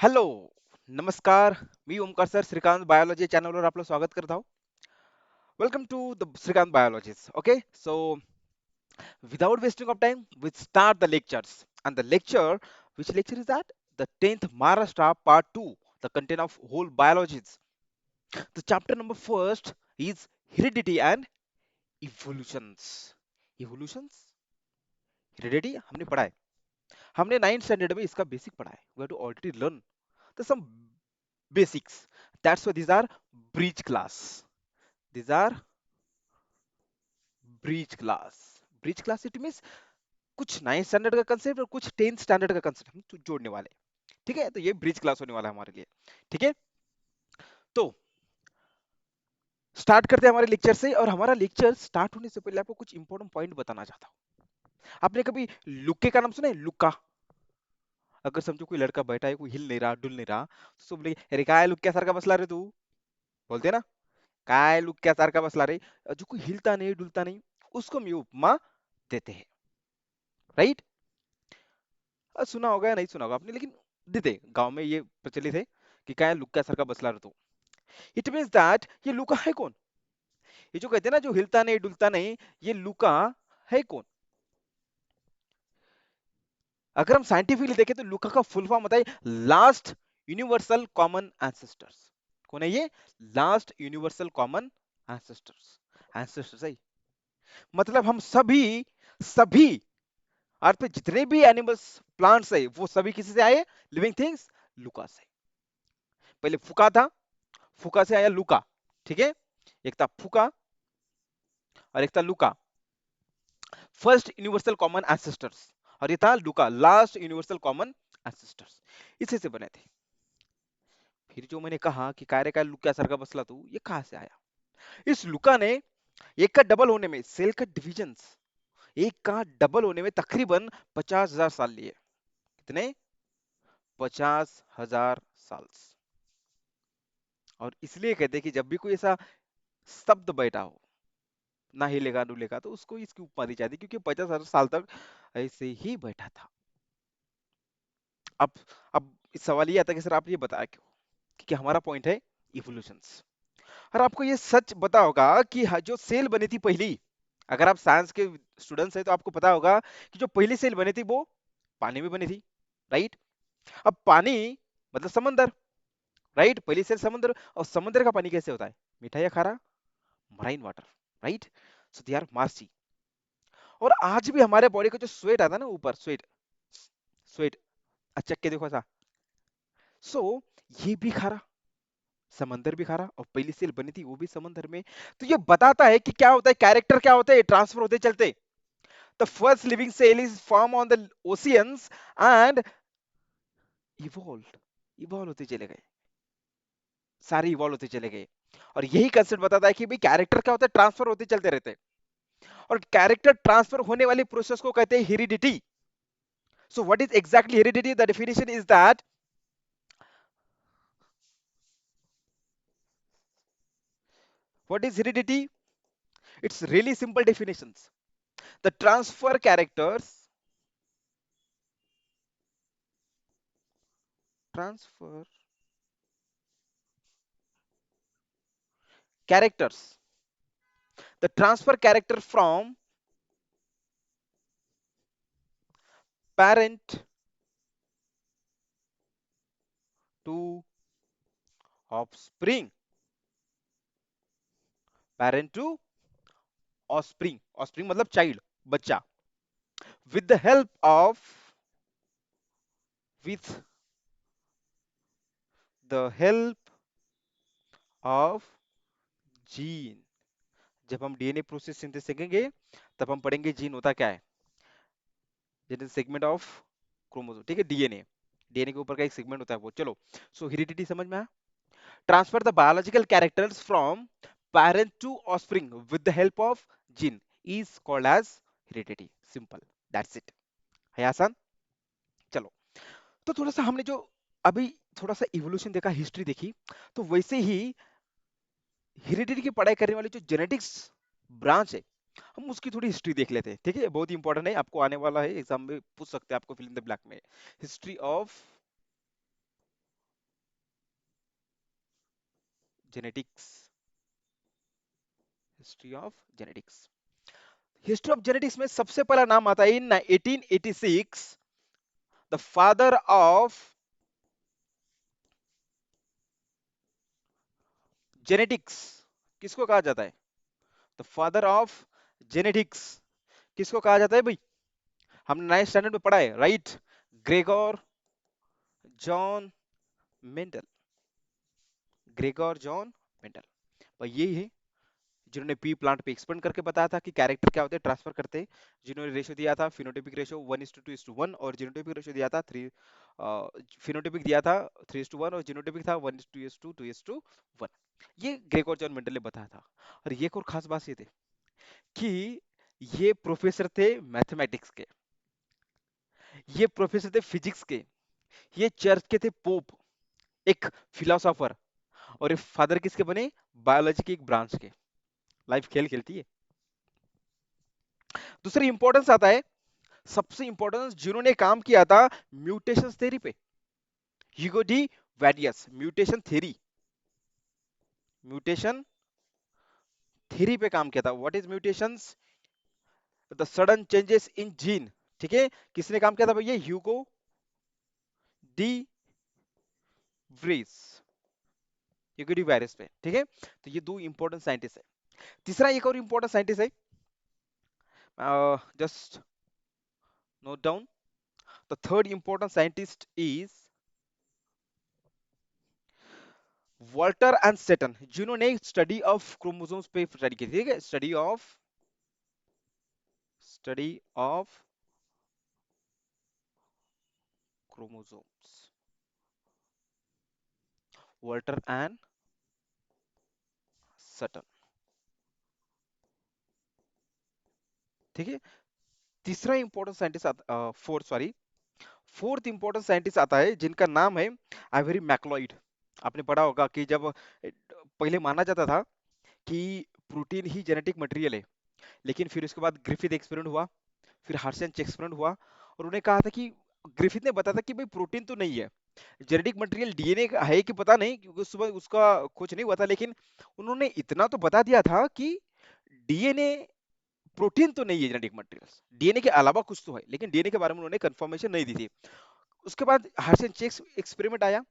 Hello, नमस्कार. मी Omkar sir Shrikant biology चॅनलवर आपलं स्वागत करत आहोत. Welcome to the Shrikant biologies. Okay, so without wasting of time, we start the lectures. And the lecture, which lecture is that? The 10th Maharashtra Part 2, the content of whole biologies. The chapter number first is heredity and evolutions. Evolutions? Heredity हमने पढ़ा है. हमने 9th standard में इसका basic पढ़ा है. We have to already learn the some basics. That's why these are bridge class. These are breach class. Breach class it means कुछ 9th standard का कंसेप्ट और कुछ 10th स्टैंडर्ड का कंसेप्ट हम जोड़ने वाले हैं. ठीक है, तो ये ब्रिज क्लास होने वाला है हमारे लिए. ठीक है, तो स्टार्ट करते हैं हमारे लेक्चर से. और हमारा लेक्चर स्टार्ट होने से पहले आपको कुछ इंपॉर्टेंट पॉइंट बताना चाहता हूँ. आपने कभी लुक्के का नाम सुना है? लुक्का. अगर समझो कोई लड़का बैठा है, कोई हिल नहीं रहा, डुल नहीं रहा, तो सब बोले अरे काय लुक्क्यासारखा बसला रे तू. बोलते हैं ना, काय लुक्क्यासारखा बसला रे. जो कोई हिलता नहीं डुलता नहीं, उसको हम ये उपमा देते हैं. राइट? सुना होगा या नहीं सुना होगा आपने, लेकिन देते गांव में ये प्रचलित है कि काय लुक्का सरका बसला रहतो. इट मीन्स दैट ये लुका है कौन? ये जो कहते हैं ना, जो हिलता नहीं डुलता नहीं, ये लुका है कौन? अगर हम साइंटिफिकली देखें तो लुका का फुल फॉर्म होता है लास्ट यूनिवर्सल कॉमन एंसेस्टर्स. कौन है ये? Last universal common ancestors. Ancestors है मतलब हम सभी सभी अर्थ पे जितने भी एनिमल्स प्लांट्स है वो सभी किसी से आए? Living things. लुका से. पहले फुका था, फुका से आया लुका. ठीक है, एक था फुका और एक था LUCA. First universal common ancestors. और ये था LUCA, last universal common ancestors. इसी से बने थे. फिर जो मैंने कहा कि काय रे काय लुक्या सारखा बसला तू, ये कहां से आया? इस लुका ने एक का डबल होने में, सेल का डिविजन्स एक का डबल होने में तकरीबन 50,000 साल लिए. कितने? 50,000 साल. और इसलिए कहते हैं कि जब भी कोई ऐसा शब्द बैठा हो, ना हिलेगा डुलेगा, तो उसको इसकी उपमा दी जाती, क्योंकि 50,000 साल तक ऐसे ही बैठा था. अब अब इस सवाल ये आता है कि सर आप ये बताया क्यों? क्योंकि हमारा पॉइंट है इवोल्यूशंस. और आपको ये सच पता होगा कि जो सेल बनी थी पहली, अगर आप साइंस के स्टूडेंट्स हैं तो आपको पता होगा कि जो पहली सेल बनी थी वो पानी में बनी थी. राइट? अब पानी मतलब समंदर. राइट? पहली सेल समंदर. और समंदर का पानी कैसे होता है? मीठा या खारा? Marine water. Right? So they are marshy. और आज भी हमारे बॉडी का जो स्वेट आता है ना ऊपर, स्वेट स्वेट अच्छा के देखो ऐसा. सो ये भी खारा, समंदर भी खारा, और पहली सेल बनी थी वो भी समंदर में. तो ये बताता है कि क्या होता है, कैरेक्टर क्या होता है, ट्रांसफर होते चलते. The first living cell is form on the oceans and evolve. Evolve होते चले गए, सारे इवॉल्व होते चले गए. और यही कंसेप्ट बताता है कि भाई कैरेक्टर क्या होता है, ट्रांसफर होते चलते रहते हैं. और कैरेक्टर ट्रांसफर होने वाली प्रोसेस को कहते हैं heredity. So what is exactly heredity? The definition is that, what is heredity? It's really simple definitions. The transfer characters, the transfer character from parent to offspring. Parent to offspring. Offspring मतलब child, बच्चा. With the help of, with the help of gene. जब हम DNA process synthesis सीखेंगे तब हम पढ़ेंगे gene होता क्या है. Genetic segment of chromosome. ठीक है, डीएनए. डीएनए के ऊपर का एक सेगमेंट होता है वो. चलो, सो हेरिडिटी समझ में आया. Transfer the biological characters from parent to offspring with the help of gene is called as heredity. Simple, that's it. है आसान. चलो, तो थोड़ा सा हमने जो अभी थोड़ा सा इवोल्यूशन देखा, हिस्ट्री देखी, तो वैसे ही हेरिडिटी की पढ़ाई करने वाली जो जेनेटिक्स ब्रांच है, हम उसकी थोड़ी हिस्ट्री देख लेते हैं. ठीक है, बहुत इंपॉर्टेंट है, आपको आने वाला है एग्जाम में, पूछ सकते हैं आपको फिल इन द ब्लैक में. History of genetics, history of genetics. History of genetics में सबसे पहला नाम आता है इन 1886, द फादर ऑफ जेनेटिक्स। किसको कहा जाता है? द फादर ऑफ जेनेटिक्स किसको कहा जाता है भाई? हमने 9th स्टैंडर्ड में पढ़ा है, right? Gregor John Mendel. Gregor John Mendel भाई यही है जिन्होंने पी प्लांट पे एक्सपेरिमेंट करके बताया था कि कैरेक्टर क्या होते हैं, ट्रांसफर करते हैं। जिन्होंने रेशियो दिया था फिनोटाइपिक रेशियो 1:2:1, और जीनोटाइपिक रेशियो दिया था 3, फिनोटाइपिक दिया था 3:1, और जीनोटाइपिक था 1:2:2:1। ये ग्रेगोर जॉन मेंडल ने बताया था। और ये एक और खास बात ये थी कि ये प्रोफेसर थे मैथमेटिक्स के, ये प्रोफेसर थे फिजिक्स के, ये चर्च के थे पोप, एक फिलोसोफर, और ये फादर किसके बने? बायोलॉजी की एक ब्रांच के। लाइफ खेल खेलती है। दूसरी इंपॉर्टेंस आता है, सबसे इंपॉर्टेंट जिन्होंने काम किया था म्यूटेशन थ्योरी पे, ह्यूगो डी वैडियस। म्यूटेशन थ्योरी, म्यूटेशन थ्योरी पे काम किया था। What is mutations? The sudden changes in gene. ठीक है, किसने काम किया था भैया? Hugo de Vries, Hugo de वैरियस पे। ठीक है, तो ये दो इंपॉर्टेंट साइंटिस्ट है। तीसरा एक और इंपॉर्टेंट साइंटिस्ट है, just note down. The third important scientist is Walter and Sutton, जिन्होंने स्टडी ऑफ क्रोमोसोम्स पे स्टडी की थी। ठीक है, study of chromosomes, Walter and Sutton. ठीक है, तीसरा important scientist fourth important scientist आता है जिनका नाम है आइवरी मैक्लॉइड। आपने पढ़ा होगा कि जब पहले माना जाता था कि प्रोटीन ही जेनेटिक मटेरियल है, लेकिन फिर उसके बाद ग्रिफिथ एक्सपेरिमेंट हुआ, फिर हार्शेंच एक्सपेरिमेंट हुआ, और उन्हें कहा था कि ग्रिफिथ ने बताया था कि भाई प्रोटीन तो नहीं है, जेनेटिक मटेरियल डीएनए है कि पता नहीं, क्योंकि उस समय उसका खोज नहीं हुआ था, लेकिन उन्होंने इतना तो बता दिया था कि डीएनए प्रोटीन तो नहीं है जेनेटिक मटेरियल, डीएनए के अलावा कुछ तो है, लेकिन डीएनए के बारे में उन्होंने कंफर्मेशन नहीं दी थी। उसके बाद हार्शेंच एक्सपेरिमेंट आया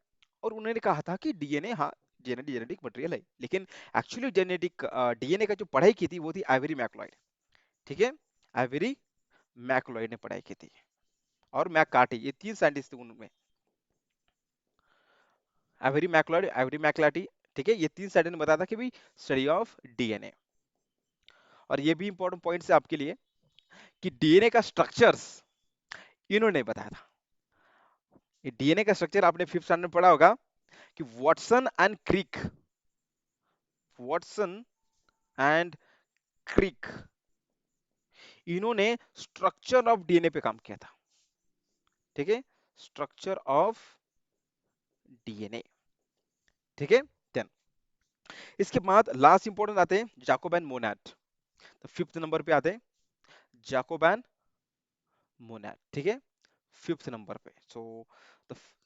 और उन्होंने कहा था कि डीएनए, हाँ, जेनेटिक मटेरियल है, लेकिन एक्चुअली जेनेटिक डीएनए का जो पढ़ाई की थी वो थी आइवरी मैक्लॉइड। ठीक है, आइवरी मैक्लॉइड ने पढ़ाई की थी, और मैककार्टी, ये तीन साइंटिस्ट थे उनमें। Avery MacLeod, Avery McCarty. ठीक है, ये तीन साइंटिस्ट ने बताया था कि भाई स्टडी ऑफ डीएनए। और ये भी इंपॉर्टेंट पॉइंट है आपके लिए कि डीएनए का स्ट्रक्चर्स इन्होंने बताया था। ये डीएनए का स्ट्रक्चर आपने 5th स्टैंडर्ड में पढ़ा होगा कि Watson and Crick, Watson and Crick, इन्होंने स्ट्रक्चर ऑफ डीएनए पे काम किया था। ठीक है, स्ट्रक्चर ऑफ डीएनए। ठीक है, देन इसके बाद लास्ट इंपॉर्टेंट आते हैं जाकोब एंड मोनाट। तो 5th नंबर पे आते हैं जाकोब एंड मोनाट। ठीक है, 5th नंबर पे। सो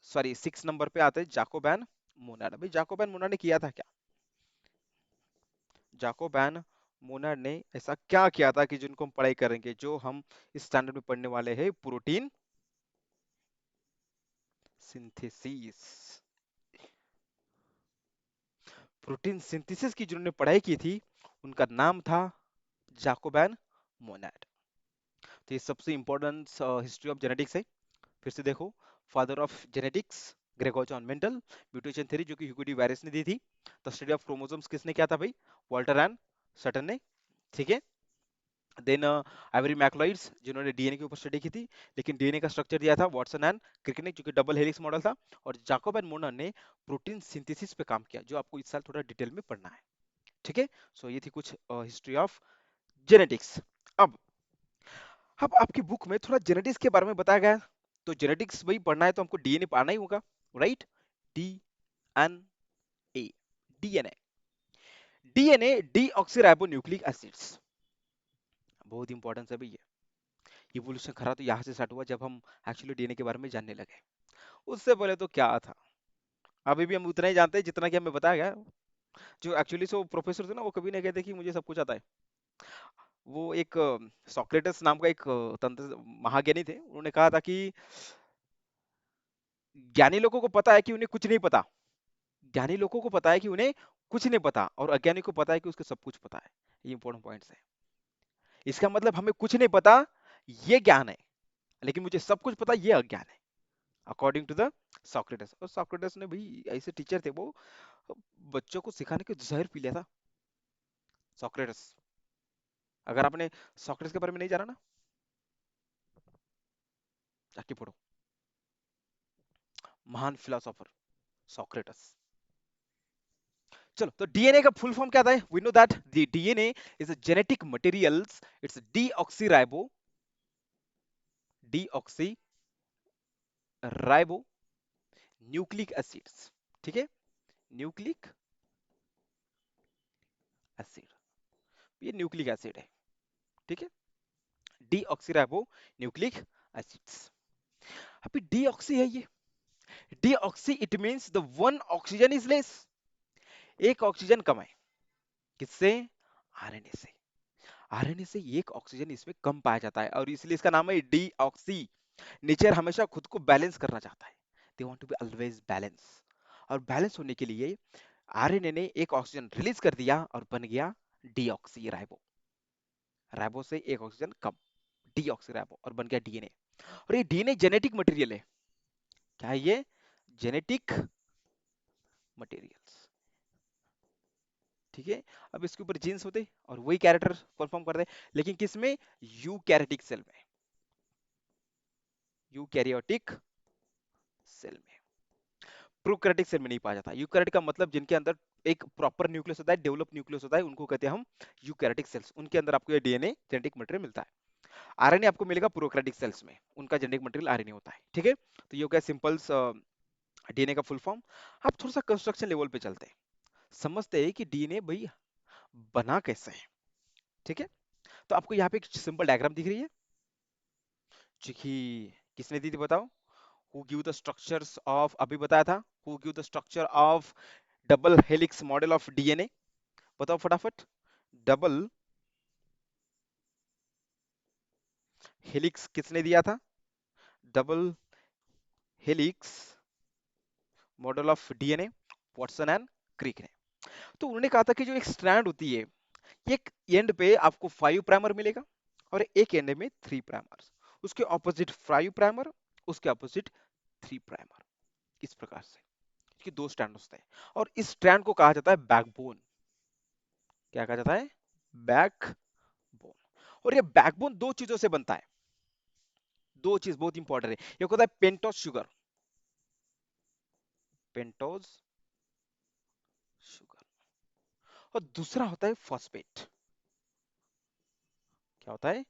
सॉरी 6th नंबर पे आते हैं जाकोब एंड मोनाट। भाई जाकोब एंड मोनाट ने किया था क्या? जाकोब एंड मोनाट ने ऐसा क्या किया था कि जिनको हम पढ़ाई करेंगे, जो हम इस स्टैंडर्ड में पढ़ने वाले हैं, प्रोटीन सिंथेसिस। प्रोटीन सिंथेसिस की जिन्होंने पढ़ाई की थी उनका नाम था जाकोब एंड मोनाट। तो ये सबसे इंपॉर्टेंट हिस्ट्री ऑफ जेनेटिक्स है। फिर से देखो, father of genetics Gregor John Mendel. Mutation theory जो कि ह्यूगो डी वायरस ने दी थी। द स्टडी ऑफ क्रोमोसोम्स किसने किया था भाई? वॉल्टर एंड सटन ने। ठीक है, देन आइवरी मैक्लॉइड्स जिन्होंने डीएनए के ऊपर स्टडी की थी, लेकिन डीएनए का स्ट्रक्चर दिया था वॉटसन एंड क्रिक ने, जो कि डबल हेलिक्स मॉडल था। और जाकोब एंड मोनर ने प्रोटीन सिंथेसिस पे काम किया, जो आपको इस साल थोड़ा डिटेल में पढ़ना है। ठीक है, सो ये थी कुछ हिस्ट्री ऑफ जेनेटिक्स। अब अब आपकी बुक में थोड़ा जेनेटिक्स के बारे में बताया गया है, तो जेनेटिक्स भाई पढ़ना है तो हमको डीएनए पढ़ना ही होगा, right? D N A, DNA, DNA deoxyribo nucleic acids, बहुत इंपॉर्टेंट है भैया। इवोल्यूशन खरा तो यहाँ से स्टार्ट हुआ जब हम एक्चुअली डीएनए के बारे में जानने लगे। उससे पहले तो क्या था, अभी भी हम उतना ही जानते हैं जितना कि हमें बताया गया। जो एक्चुअली सो प्रोफेसर थे ना, वो कभी नहीं कहते कि मुझे सब कुछ आता है। वो एक सोक्रेटस नाम का एक तंत्र महाज्ञानी थे, उन्होंने कहा था कि ज्ञानी लोगों को पता है कि उन्हें कुछ नहीं पता, ज्ञानी लोगों को पता है कि उन्हें कुछ नहीं पता, और अज्ञानी को पता है कि उसको सब कुछ पता है। ये इंपॉर्टेंट पॉइंट्स है। इसका मतलब हमें कुछ नहीं पता, ये ज्ञान है, लेकिन मुझे सब कुछ पता, ये अज्ञान है, अकॉर्डिंग टू द सोक्रेटस। और सोक्रेटस ने भी ऐसे टीचर थे, वो बच्चों को सिखाने के जहर पी लिया था, सोक्रेटस। अगर आपने सोक्रेटस के बारे में नहीं जाना ना, जाके पढ़ो, महान फिलोसोफर सोक्रेटस। चलो, तो डीएनए का फुल फॉर्म क्या था? We know that the DNA is a genetic materials, it's deoxyribo nucleic acids. ठीक है, न्यूक्लिक एसिड, ये न्यूक्लिक एसिड है। ठीक है, डीऑक्सी न्यूक्लिक एसिड्स। अभी डीऑक्सी है ये, deoxy it means the one oxygen is less, एक ऑक्सीजन कम है। किससे? आरएनए से। आरएनए से एक ऑक्सीजन इसमें कम पाया जाता है, और इसलिए इसका नाम है डीऑक्सी। नेचर हमेशा खुद को बैलेंस करना चाहता है, they want to be always balance. और बैलेंस होने के लिए आरएनए ने एक ऑक्सीजन रिलीज कर दिया और बन गया डीऑक्सी राइबो। राइबो से एक ऑक्सीजन कम, डीऑक्सी राइबो, और बन गया डीएनए। और ये डीएनए जेनेटिक मटेरियल है। क्या है ये? Genetic materials. ठीक है, अब इसके ऊपर जीन्स होते और वही कैरेक्टर परफॉर्म करते, लेकिन किसमें? यूकैरियोटिक सेल में, यूकैरियोटिक सेल में, प्रोकैरियोटिक सेल में नहीं पाया जाता। यूकैरियोट का मतलब जिनके अंदर एक प्रॉपर न्यूक्लियस होता है, डेवलप न्यूक्लियस होता है, उनको कहते हैं हम यूकैरियोटिक सेल्स। उनके अंदर आपको ये डीएनए जेनेटिक मटेरियल मिलता है। आरएनए आपको मिलेगा प्रोकैरियोटिक सेल्स में, उनका जेनेटिक मटेरियल आरएनए होता है। ठीक है, तो ये हो गया सिंपल डीएनए का फुल फॉर्म। अब थोड़ा सा कंस्ट्रक्शन लेवल पे चलते हैं, समझते हैं कि डीएनए भाई बना कैसे है। ठीक है, तो आपको यहाँ पे एक सिंपल डायग्राम दिख रही है, जो कि किसने दी थी बताओ? Who give the structures of, अभी बताया था, who give the structure of double helix model of DNA? बताओ फटाफट। डबल हेलिक्स किसने दिया था? Double helix model of DNA, Watson and Crick ने। तो उन्होंने कहा था कि जो एक स्ट्रैंड होती है, एक एंड पे आपको 5 प्राइमर मिलेगा, और एक एंड में 3 प्राइमर, उसके ऑपोजिट 5 प्राइमर, उसके ऑपोजिट 3 प्राइमर, इस प्रकार से। कि दो स्ट्रैंड होते हैं, और इस स्ट्रैंड को कहा जाता है बैकबोन। क्या कहा जाता है? बैकबोन। और ये बैकबोन दो चीजों से बनता है, दो चीज बहुत इंपॉर्टेंट है। एक होता है पेंटोज शुगर, पेंटोज शुगर, और दूसरा होता है फॉस्फेट। क्या होता है?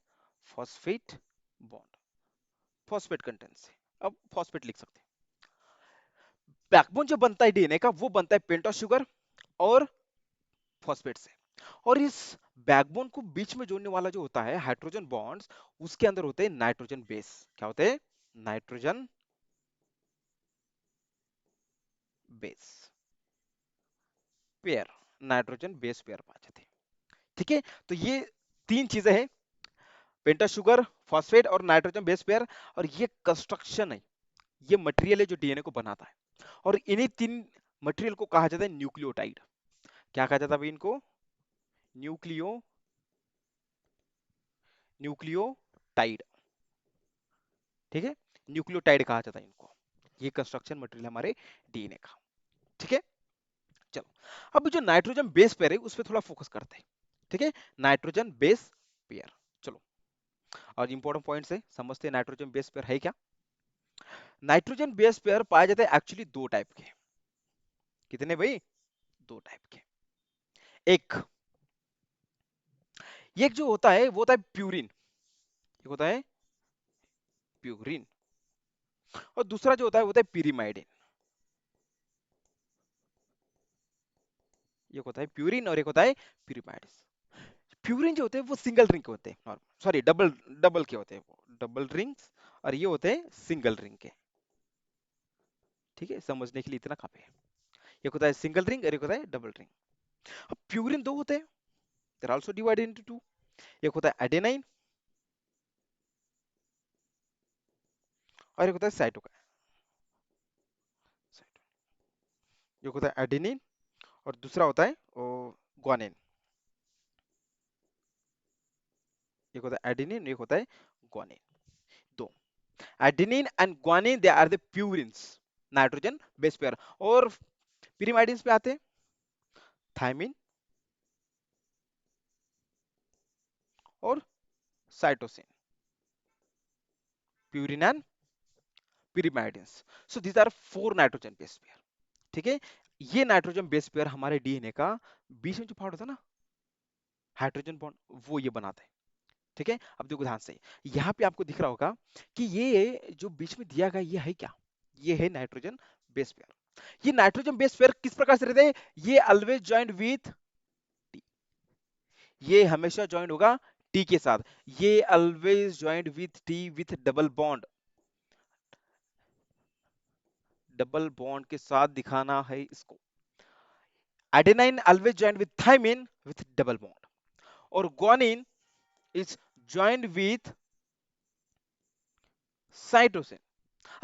फॉस्फेट बॉन्ड, फॉस्फेट कंटेंट से, अब फॉस्फेट लिख सकते हैं। बैकबोन जो बनता है डीएनए का, वो बनता है पेंटोज शुगर और फॉस्फेट से। और इस बैकबोन को बीच में जोड़ने वाला जो होता है हाइड्रोजन बॉन्ड्स, उसके अंदर होते हैं नाइट्रोजन बेस। क्या होते हैं? Nitrogen base pair, nitrogen base pair पाए जाते हैं। ठीक है, तो ये तीन चीजें हैं, पेंटा शुगर, फॉस्फेट और नाइट्रोजन बेस पेयर। और ये कंस्ट्रक्शन है, ये मटेरियल है जो डीएनए को बनाता है। और इन्हीं तीन मटेरियल को कहा जाता है न्यूक्लियोटाइड। क्या कहा जाता है भाई इनको? Nucleo nucleotide. ठीक है, न्यूक्लियोटाइड कहा जाता है इनको। ये कंस्ट्रक्शन मटेरियल हमारे डीएनए का। ठीक है, चलो, अब जो नाइट्रोजन बेस पेयर है उस पर थोड़ा फोकस करते हैं। ठीक है, नाइट्रोजन बेस पेयर। चलो, और इंपॉर्टेंट पॉइंट्स है, समझते हैं नाइट्रोजन बेस पेयर है क्या। नाइट्रोजन बेस पेयर पाए जाते हैं एक्चुअली दो टाइप के। कितने भाई? दो टाइप के। एक, एक जो होता है वो होता है प्यूरिन, एक होता है प्यूरिन, और दूसरा जो होता है वो होता है pyrimidine। एक होता है प्यूरिन और एक होता है pyrimidine। प्यूरिन जो होते हैं वो सिंगल रिंग के होते हैं, नॉर्मल, सॉरी, डबल डबल के होते हैं, वो डबल रिंग्स, और ये होते हैं सिंगल रिंग के। ठीक है, समझने के लिए इतना काफी है। एक होता है सिंगल रिंग और एक होता है डबल रिंग। अब प्यूरिन दो होते हैं, they are also divided into two. एक होता है एडेनाइन और एक होता है साइटोकाइन। एक होता है एडेनिन और दूसरा होता है ग्वानिन। एक होता है एडेनिन, एक होता है ग्वानिन। दो, adenine and guanine they are the purines, nitrogen base pair. और पिरिमाइडिन्स पे आते हैं, थायमिन और cytosine, purine and pyrimidines. So these are four nitrogen base pair. ठीक है, ये नाइट्रोजन बेस पेयर हमारे डीएनए का बीच में जो पार्ट होता है ना, हाइड्रोजन बॉन्ड, वो ये बनाते हैं। ठीक है, अब देखो ध्यान से, यहाँ पे आपको दिख रहा होगा कि ये जो बीच में दिया गया ये है क्या, ये है नाइट्रोजन बेस पेयर। ये नाइट्रोजन बेस पेयर किस प्रकार से रहते हैं, ये ऑलवेज ज्वाइंट विथ टी, ये हमेशा ज्वाइंट होगा टी के साथ, ये always joint with T with double bond, double bond के साथ दिखाना है इसको। Adenine always joint with thymine with double bond, और guanine is joint with cytosine.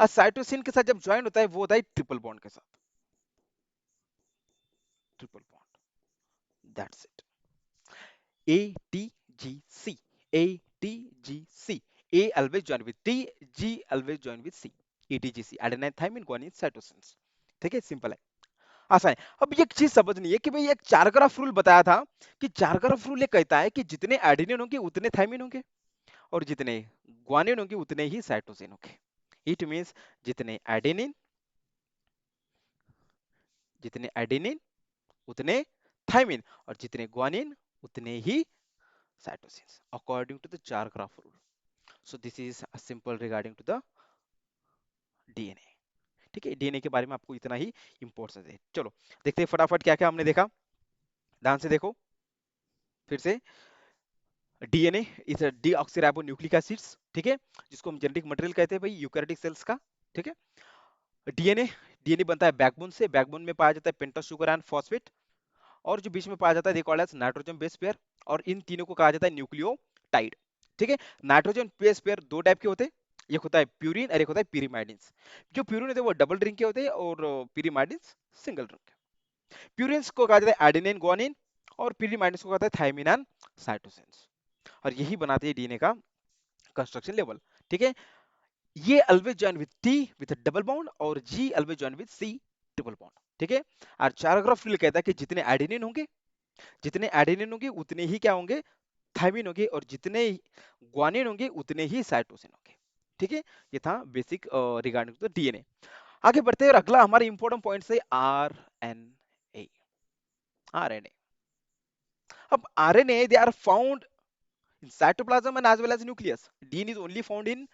Cytosine के साथ जब ज्वाइन होता है वो होता है ट्रिपल बॉन्ड के साथ, triple bond, that's it. ATGC, ATGC, A always join with T, G always join with C, ATGC, adenine thymine guanine cytosins। ठीक है, सिंपल है, आसान है। अब ये एक चीज समझनी है कि भाई एक चार ग्राफ रूल बताया था, कि चार ग्राफ रूल ये कहता है कि जितने एडेनिन होंगे उतने थायमिन होंगे, और जितने ग्वानिन होंगे उतने ही साइटोसिन होंगे। इट मींस जितने एडेनिन, जितने एडेनिन उतने थायमिन, और जितने ग्वानिन उतने ही cytosins according to the jar graph rule. So this is a simple regarding to the DNA। ठीक है, डीएनए के बारे में आपको इतना ही इंपॉर्टेंस है। चलो देखते हैं फटाफट क्या क्या हमने देखा, ध्यान से देखो फिर से। DNA is deoxyribo nucleic acids, ठीक है, जिसको हम जेनेटिक मटेरियल कहते हैं भाई यूकैरियोटिक सेल्स का। ठीक है, डीएनए, डीएनए बनता है बैकबोन से, बैकबोन में पाया जाता है पेंटोस शुगर एंड फॉस्फेट, और जो बीच में पाया जाता है they called as nitrogen base pair, और इन तीनों को कहा जाता है न्यूक्लियोटाइड। ठीक है, नाइट्रोजन बेस पेयर दो टाइप के होते हैं, एक होता है प्यूरिन और एक होता है पिरिमाइडिन्स। जो प्यूरिन होते हैं वो डबल रिंग के होते हैं, और पिरिमाइडिन्स सिंगल रिंग के। प्यूरिन्स को कहा जाता है एडेनिन ग्वानिन, और पिरिमाइडिन्स को कहा जाता है थायमिन एंड साइटोसिन्स, और यही बनाते हैं डीएनए का कंस्ट्रक्शन लेवल। ठीक है, ये always join with T with double bond, और G always join with C triple bond. ठीक है, और चार ग्राफ कहता है कि जितने एडेनिन होंगे, जितने एडेनिन होंगे उतने ही क्या होंगे, थायमिन होंगे, और जितने ग्वानिन होंगे उतने ही साइटोसिन होंगे। ठीक है, ये था बेसिक रिगार्डिंग टू डीएनए। आगे बढ़ते हैं, अगला हमारा इंपॉर्टेंट पॉइंट है आरएनए। आरएनए, अब RNA they are found in cytoplasm and as well as nucleus. DNA is only found in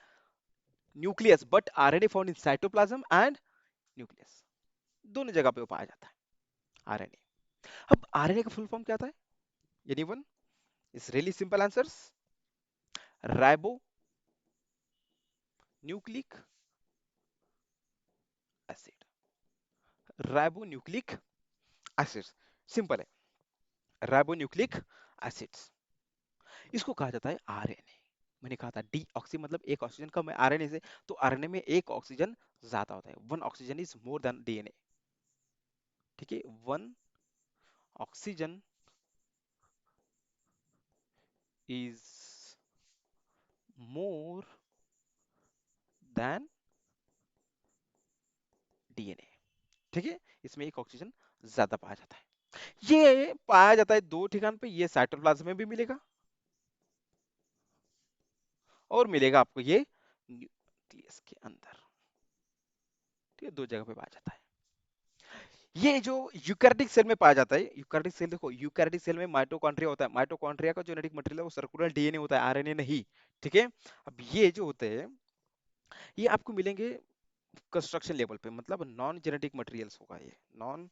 nucleus, but RNA found in cytoplasm and nucleus, दोनों जगह पे वो पाया जाता है आरएनए। अब आरएनए का फुल फॉर्म क्या था, anyone? It's really simple answers, ribo nucleic acid, ribonucleic acids, simple है, राइबोन्यूक्लिक एसिड्स, इसको कहा जाता है आरएनए। मैंने कहा था डी ऑक्सी मतलब एक ऑक्सीजन कम है आरएनए से, तो आरएनए में एक ऑक्सीजन ज्यादा होता है, one oxygen is more than DNA. ठीक है, one oxygen is more than DNA. ठीक है, इसमें एक ऑक्सीजन ज्यादा पाया जाता है, ये पाया जाता है दो ठिकान पे, ये साइटोप्लाज्म में भी मिलेगा और मिलेगा आपको ये न्यूक्लियस के अंदर। ठीक है, दो जगह पे पाया जाता है। ये जो यूकैरियोटिक सेल में पाया जाता है, यूकैरियोटिक सेल देखो, यूकैरियोटिक सेल में माइटोकॉन्ड्रिया होता है, माइटोकॉन्ड्रिया का जेनेटिक मटेरियल है वो सर्कुलर डीएनए होता है, आरएनए नहीं। ठीक है, अब ये जो होते हैं ये आपको मिलेंगे कंस्ट्रक्शन लेवल पे, मतलब नॉन जेनेटिक मटेरियल्स होगा, ये non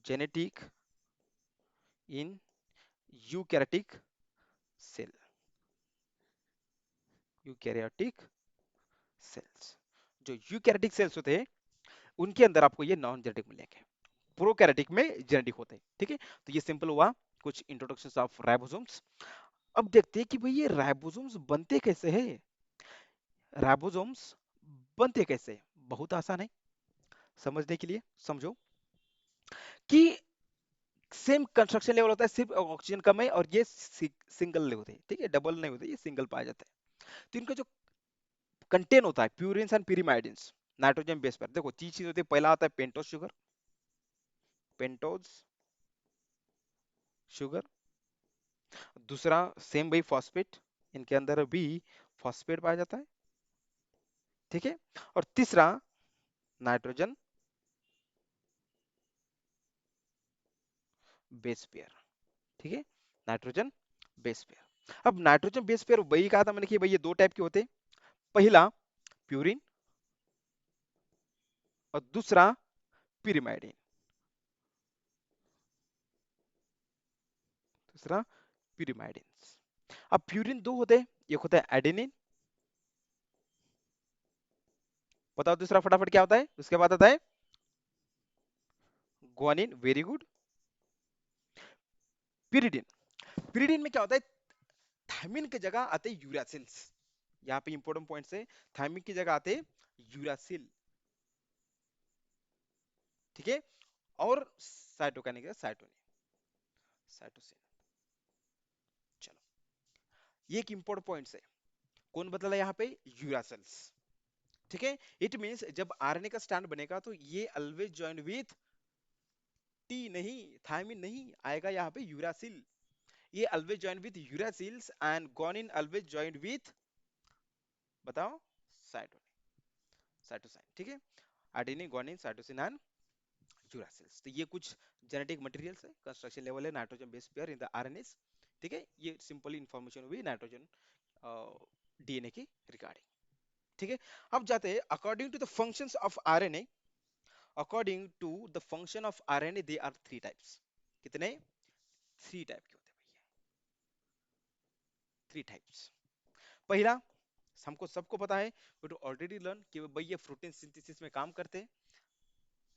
genetic in eukaryotic cell, eukaryotic cells, जो यूकैरियोटिक सेल्स होते हैं उनके अंदर आपको ये नॉन जेनेटिक मिलेंगे। प्रोकैरियोटिक में जेनेटिक होते हैं। ठीक है, तो ये सिंपल हुआ कुछ इंट्रोडक्शन ऑफ राइबोसोम्स। अब देखते हैं कि भाई ये राइबोसोम्स बनते कैसे हैं। राइबोसोम्स बनते कैसे हैं? बहुत आसान है समझने के लिए। समझो कि सेम कंस्ट्रक्शन लेवल होता है, सिर्फ ऑक्सीजन कम है और ये सिंगल ले होते हैं। ठीक है, डबल नहीं होते, ये सिंगल पाया जाता है। तो इनका जो कंटेन होता है purines and pyrimidines, nitrogen base पर देखो तीन चीज होती है। पहला आता है पेंटोज शुगर, पेंटोज शुगर। दूसरा सेम वही फॉस्फेट, इनके अंदर भी फॉस्फेट पाया जाता है। ठीक है, और तीसरा नाइट्रोजन बेस पेयर। ठीक है, नाइट्रोजन बेस पेयर। अब नाइट्रोजन बेस पेयर वही कहा था मैंने कि भाई ये दो टाइप के होते हैं। पहला प्यूरिन और दूसरा pyrimidine। दूसरा pyrimidines। अब प्यूरिन दो होते हैं, एक होता है एडेनिन। बताओ दूसरा फटाफट क्या होता है, उसके बाद आता है guanine. Very good. pyridine, pyridine में क्या होता है, थायमिन की जगह आते हैं यूरासिल्स। यहाँ पे इंपॉर्टेंट पॉइंट है, थायमिन की जगह आते हैं यूरासिल। ठीक है, और साइटोकाइनेस का साइटोनिन, साइटोसिन। चलो, ये एक इंपॉर्टेंट पॉइंट है। कौन बदला यहाँ पे, यूरासिल्स। ठीक है, इट मींस जब आरएनए का स्टैंड बनेगा तो ये ऑलवेज ज्वाइन विथ टी नहीं, थायमिन नहीं आएगा, यहाँ पे यूरासिल। ये always join with uracils and guanine always join with, बताओ, साइटोनिन, साइटोसाइन। ठीक है, adenine, guanine, cytosine and uracils. तो ये कुछ जेनेटिक मटेरियल्स है, कंस्ट्रक्शन लेवल है nitrogen base pair in the RNAs. ठीक है, ये सिंपल इंफॉर्मेशन हुई नाइट्रोजन डीएनए की रिगार्डिंग। ठीक है, अब जाते हैं according to the functions of RNA. According to the function of RNA they are three types. कितने, थ्री टाइप के होते हैं भैया, थ्री टाइप्स। पहला, हमको सबको पता है, वी टू ऑलरेडी लर्न कि भाई ये प्रोटीन सिंथेसिस में काम करते हैं,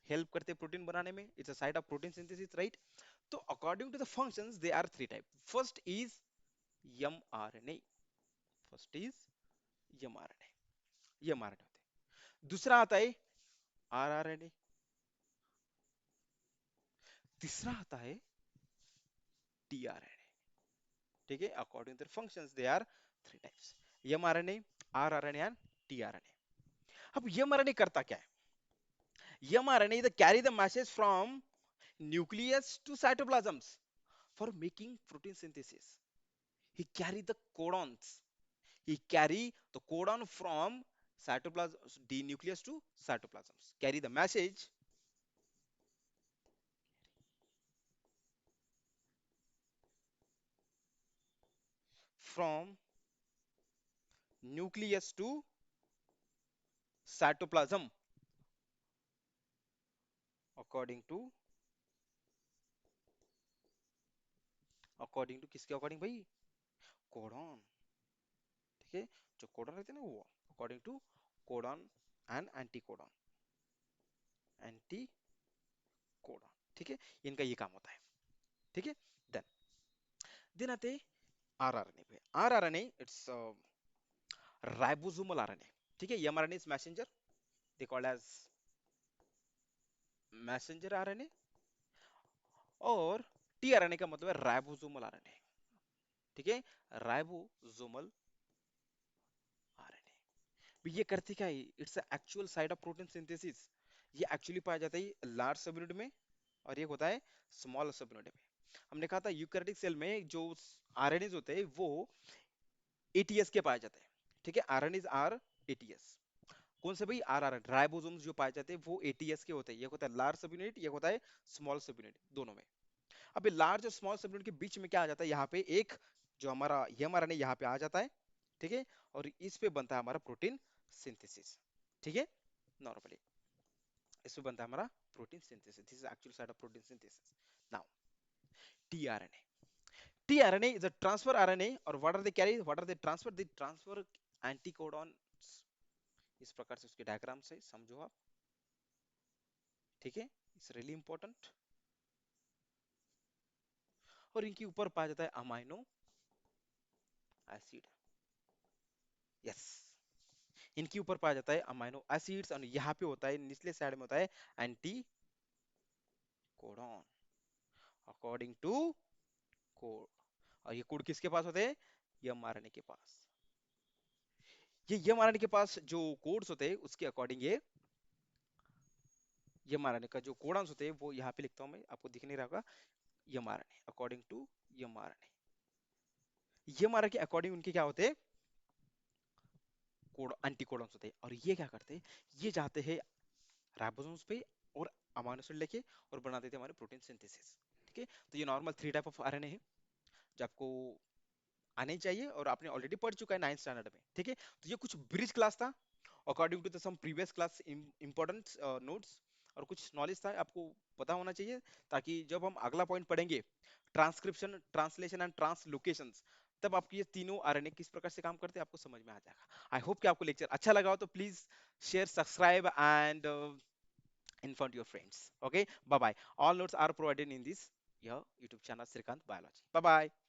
हेल्प करते हैं प्रोटीन बनाने में। It's a side of protein synthesis, right. तो according to the functions they are three type. First is mRNA, first is mRNA, ये mRNA होते हैं। दूसरा आता है rRNA, तीसरा आता है tRNA। ठीक है, according to the functions they are three types, mRNA, rRNA and tRNA। अब mRNA करता क्या है, mRNA is carry the message from nucleus to cytoplasms for making protein synthesis. He carry the codons, he carry the codon from cytoplasm, the nucleus to cytoplasms, carry the message from nucleus to cytoplasm according to, according to किसके according भाई, codon. ठीक है, जो codon रहते हैं ना वो, according to codon and anticodon, anticodon. ठीक है, इनका ये काम होता है। ठीक है, देन देन आते आरआरएनए पे। RRNA it's ribosomal RNA. ठीक है, mRNA is messenger, they called as messenger RNA, और टीआरएनए का मतलब है राइबोसोमल आरएनए। ठीक है, राइबोसोमल आरएनए ये करते क्या है, its actual site of protein synthesis. ये एक्चुअली पाया जाता है लार्ज सब यूनिट में, और ये होता है स्मॉल सब यूनिट में। हमने कहा था यूकैरियोटिक सेल में जो आरएनए होते हैं वो एटीएस के पाए जाते हैं। ठीक है, आरएनए आर एटीएस। कौन से भाई, आर आर राइबोसोम्स जो पाए जाते हैं वो एटीएस के होते हैं। ये होता है लार्ज सब यूनिट, ये होता है स्मॉल सब यूनिट, दोनों में। अब लार्ज और स्मॉल सब यूनिट के बीच में क्या आ जाता है, यहाँ पे एक जो हमारा एमआरएनए यहाँ पे आ जाता है। ठीक है, और इस पे बनता है हमारा प्रोटीन सिंथेसिस। ठीक है, नॉर्मली इस पे बनता है हमारा protein synthesis, this is actual side of protein synthesis. Now tRNA, tRNA is a transfer RNA, और what are they carry, what are they transfer, they transfer anticodons. इस प्रकार से उसके डायग्राम से समझो आप। ठीक है, इट्स रियली इंपॉर्टेंट। और इनके ऊपर पाया जाता है अमाइनो एसिड। यस, इनके ऊपर पाया जाता है अमाइनो एसिड्स, और यहाँ पे होता है निचले साइड में होता है anticodon according to code. और ये कोड किसके पास होते हैं? एमआरएनए के पास। ये एमआरएनए के पास जो कोड्स होते हैं उसके अकॉर्डिंग ये एमआरएनए का जो कोडॉन्स होते हैं वो यहाँ पे लिखता हूँ मैं, आपको दिख नहीं रहा होगा। MRNA according to mRNA, mRNA के अकॉर्डिंग उनके क्या होते हैं? कोड एंटी कोडॉन्स होते हैं। और ये क्या करते हैं? ये जाते हैं राइबोसोम्स पे और अमीनो एसिड लेके और बना देते हैं हमारे प्रोटीन सिंथेसिस। ठीक है, तो ये नॉर्मल 3 टाइप ऑफ आरएनए है जो आपको आने ही चाहिए और आपने ऑलरेडी पढ़ चुका है 9th स्टैंडर्ड में। ठीक है, तो ये कुछ ब्रिज क्लास था according to the some previous class important notes, और कुछ नॉलेज था आपको पता होना चाहिए, ताकि जब हम अगला पॉइंट पढ़ेंगे ट्रांसक्रिप्शन, ट्रांसलेशन एंड ट्रांसलोकेशंस, तब आपके ये तीनों आरएनए किस प्रकार से काम करते हैं आपको समझ में आ जाएगा। आई होप कि आपको लेक्चर अच्छा लगा हो, तो please share, subscribe and inform your friends. Okay, bye bye. All notes are provided in this your YouTube channel Srikant Biology. Bye bye.